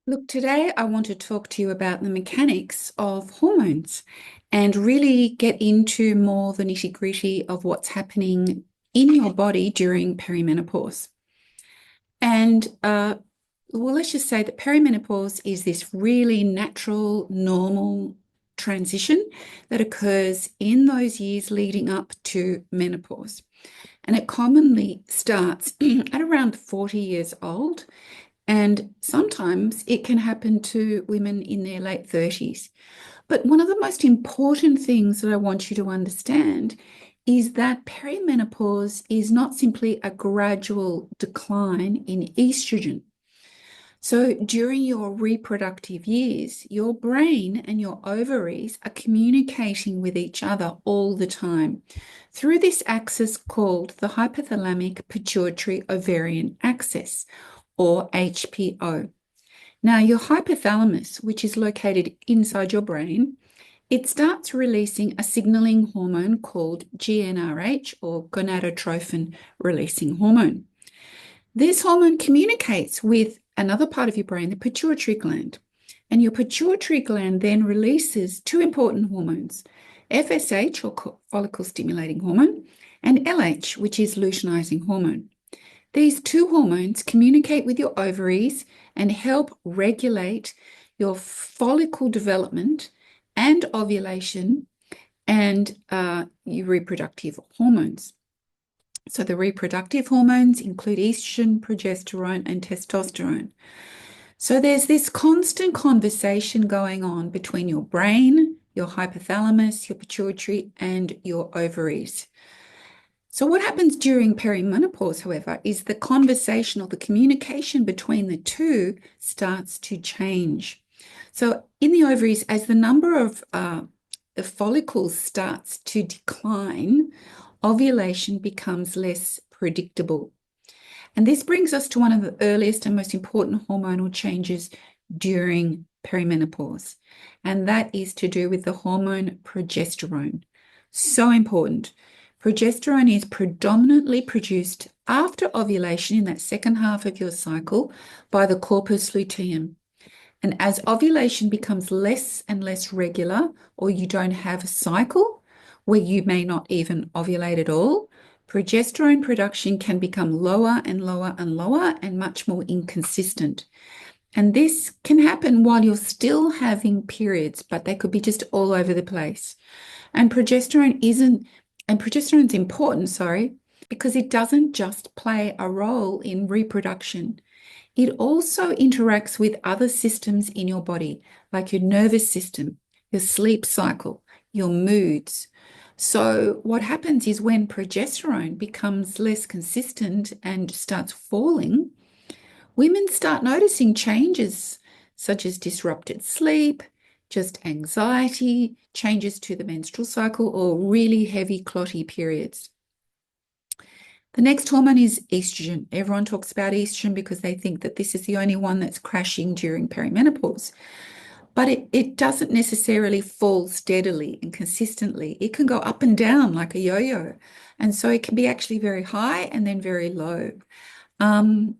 Look, today I want to talk to you about the mechanics of hormones and really get into more the nitty-gritty of what's happening in your body during perimenopause. And well, let's just say that perimenopause is this really natural, normal transition that occurs in those years leading up to menopause. And it commonly starts at around 40 years old, and sometimes it can happen to women in their late 30s. But one of the most important things that I want you to understand is that perimenopause is not simply a gradual decline in estrogen. So during your reproductive years, your brain and your ovaries are communicating with each other all the time through this axis called the hypothalamic-pituitary-ovarian axis, or HPO. Now, your hypothalamus, which is located inside your brain, it starts releasing a signaling hormone called GnRH, or gonadotrophin releasing hormone. This hormone communicates with another part of your brain, the pituitary gland. And your pituitary gland then releases two important hormones, FSH, or follicle stimulating hormone, and LH, which is luteinizing hormone. These two hormones communicate with your ovaries and help regulate your follicle development and ovulation and your reproductive hormones. So the reproductive hormones include estrogen, progesterone, and testosterone. So there's this constant conversation going on between your brain, your hypothalamus, your pituitary, and your ovaries. So what happens during perimenopause, however, is the conversation or the communication between the two starts to change. So in the ovaries, as the number of the follicles starts to decline, ovulation becomes less predictable. And this brings us to one of the earliest and most important hormonal changes during perimenopause, and that is to do with the hormone progesterone. So important. Progesterone is predominantly produced after ovulation in that second half of your cycle by the corpus luteum. And as ovulation becomes less and less regular, or you don't have a cycle where you may not even ovulate at all, progesterone production can become lower and lower and lower and much more inconsistent. And this can happen while you're still having periods, but they could be just all over the place. And progesterone's important, because it doesn't just play a role in reproduction. It also interacts with other systems in your body, like your nervous system, your sleep cycle, your moods. So what happens is when progesterone becomes less consistent and starts falling, women start noticing changes such as disrupted sleep, just anxiety, changes to the menstrual cycle, or really heavy clotty periods. The next hormone is estrogen. Everyone talks about estrogen because they think that this is the only one that's crashing during perimenopause. But it doesn't necessarily fall steadily and consistently. It can go up and down like a yo-yo. And so it can be actually very high and then very low. And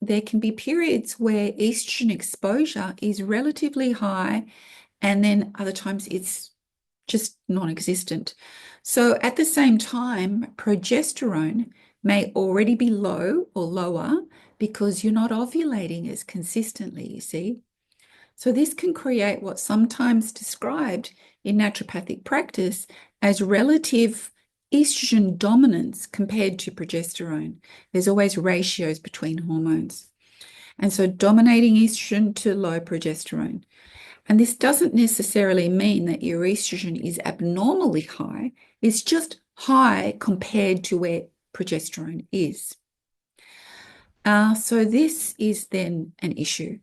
there can be periods where estrogen exposure is relatively high, and then other times it's just non-existent. So at the same time, progesterone may already be low or lower because you're not ovulating as consistently, you see. So this can create what's sometimes described in naturopathic practice as relative estrogen dominance compared to progesterone. There's always ratios between hormones. And so dominating estrogen to low progesterone. And this doesn't necessarily mean that your estrogen is abnormally high. It's just high compared to where progesterone is. So this is then an issue.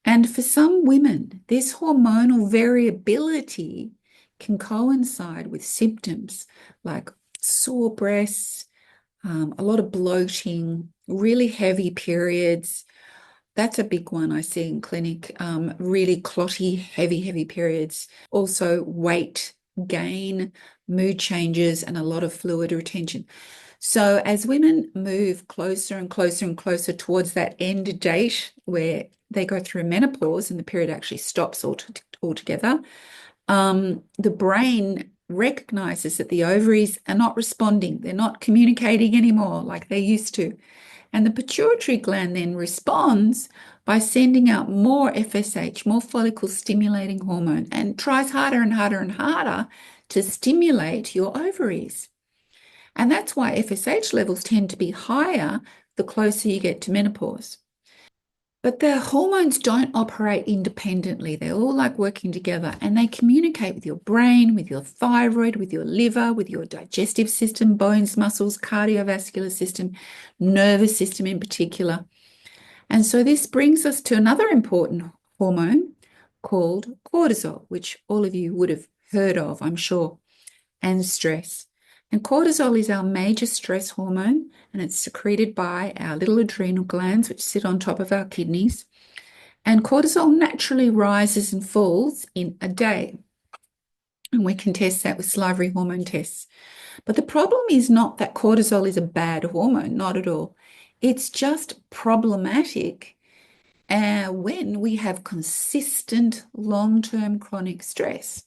And for some women, this hormonal variability can coincide with symptoms like sore breasts, a lot of bloating, really heavy periods. That's a big one I see in clinic, really clotty, heavy periods. Also weight gain, mood changes, and a lot of fluid retention. So as women move closer and closer and closer towards that end date where they go through menopause and the period actually stops altogether, the brain recognizes that the ovaries are not responding. They're not communicating anymore like they used to. And the pituitary gland then responds by sending out more FSH, more follicle stimulating hormone, and tries harder and harder and harder to stimulate your ovaries. And that's why FSH levels tend to be higher the closer you get to menopause. But the hormones don't operate independently. They're all like working together, and they communicate with your brain, with your thyroid, with your liver, with your digestive system, bones, muscles, cardiovascular system, nervous system in particular. And so this brings us to another important hormone called cortisol, which all of you would have heard of, I'm sure, and stress. And cortisol is our major stress hormone, and it's secreted by our little adrenal glands, which sit on top of our kidneys. And cortisol naturally rises and falls in a day. And we can test that with salivary hormone tests. But the problem is not that cortisol is a bad hormone, not at all. It's just problematic when we have consistent long-term chronic stress.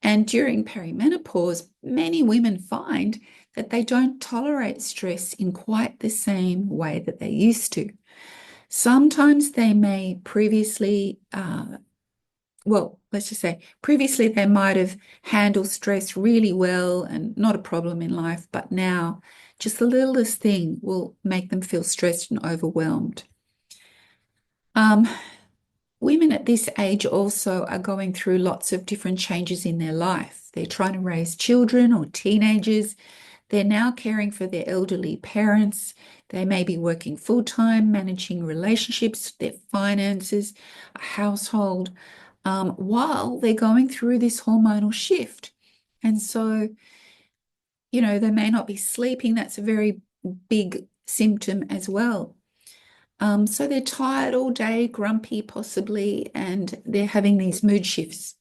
And during perimenopause, many women find that they don't tolerate stress in quite the same way that they used to. Sometimes they may previously, let's just say, previously they might have handled stress really well and not a problem in life, but now just the littlest thing will make them feel stressed and overwhelmed. Women at this age also are going through lots of different changes in their life. They're trying to raise children or teenagers. They're now caring for their elderly parents. They may be working full-time, managing relationships, their finances, a household, while they're going through this hormonal shift. And so, they may not be sleeping. That's a very big symptom as well. So they're tired all day, grumpy possibly, and they're having these mood shifts.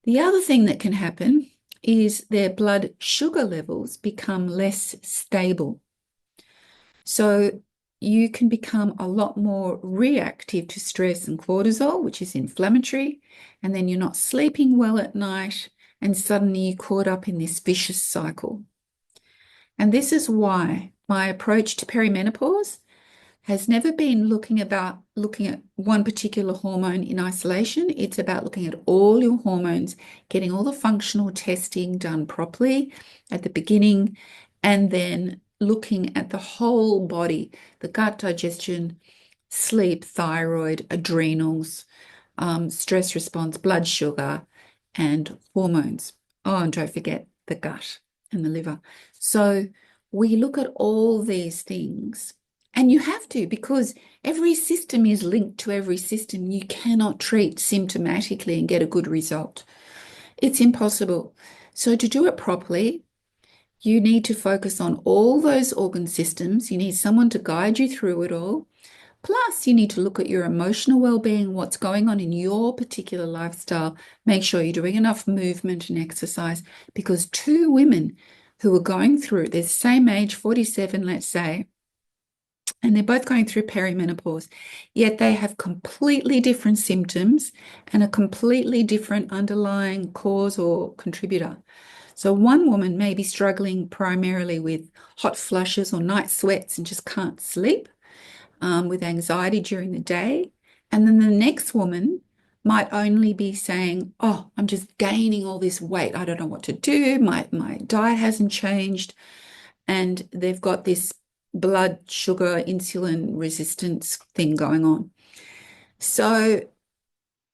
The other thing that can happen is their blood sugar levels become less stable. So you can become a lot more reactive to stress and cortisol, which is inflammatory, and then you're not sleeping well at night, and suddenly you're caught up in this vicious cycle. And this is why my approach to perimenopause has never been looking at one particular hormone in isolation. It's about looking at all your hormones, getting all the functional testing done properly at the beginning, and then looking at the whole body, the gut, digestion, sleep, thyroid, adrenals, stress response, blood sugar, and hormones. Oh, and don't forget the gut and the liver. So we look at all these things. And you have to, because every system is linked to every system. You cannot treat symptomatically and get a good result. It's impossible. So to do it properly, you need to focus on all those organ systems. You need someone to guide you through it all. Plus, you need to look at your emotional well-being, what's going on in your particular lifestyle. Make sure you're doing enough movement and exercise, because two women who are going through, they're the same age, 47, let's say, and they're both going through perimenopause, yet they have completely different symptoms and a completely different underlying cause or contributor. So one woman may be struggling primarily with hot flushes or night sweats and just can't sleep, with anxiety during the day. And then the next woman might only be saying, oh, I'm just gaining all this weight. I don't know what to do. My diet hasn't changed. And they've got this blood sugar, insulin resistance thing going on. So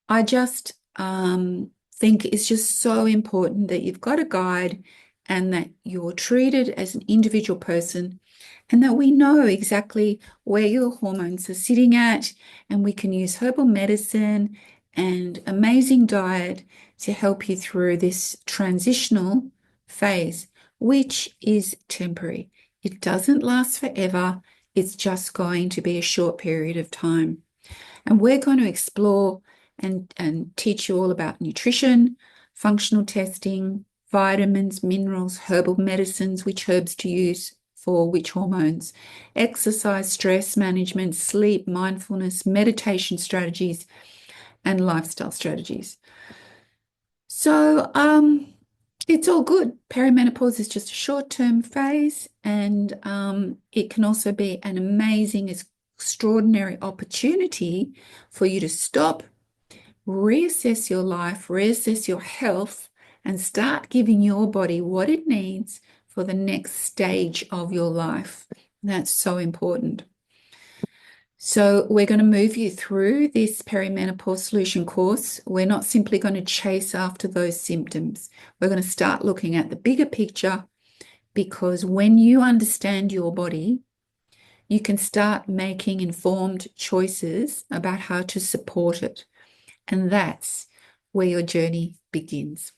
I just think it's just so important that you've got a guide and that you're treated as an individual person, and that we know exactly where your hormones are sitting at, and we can use herbal medicine and amazing diet to help you through this transitional phase, which is temporary. It doesn't last forever. It's just going to be a short period of time. And we're going to explore and teach you all about nutrition, functional testing, vitamins, minerals, herbal medicines, which herbs to use for which hormones, exercise, stress management, sleep, mindfulness, meditation strategies, and lifestyle strategies. So it's all good. Perimenopause is just a short-term phase, and it can also be an amazing, extraordinary opportunity for you to stop, reassess your life, reassess your health, and start giving your body what it needs for the next stage of your life. That's so important. So we're going to move you through this perimenopause solution course. We're not simply going to chase after those symptoms. We're going to start looking at the bigger picture, because when you understand your body, you can start making informed choices about how to support it. And that's where your journey begins.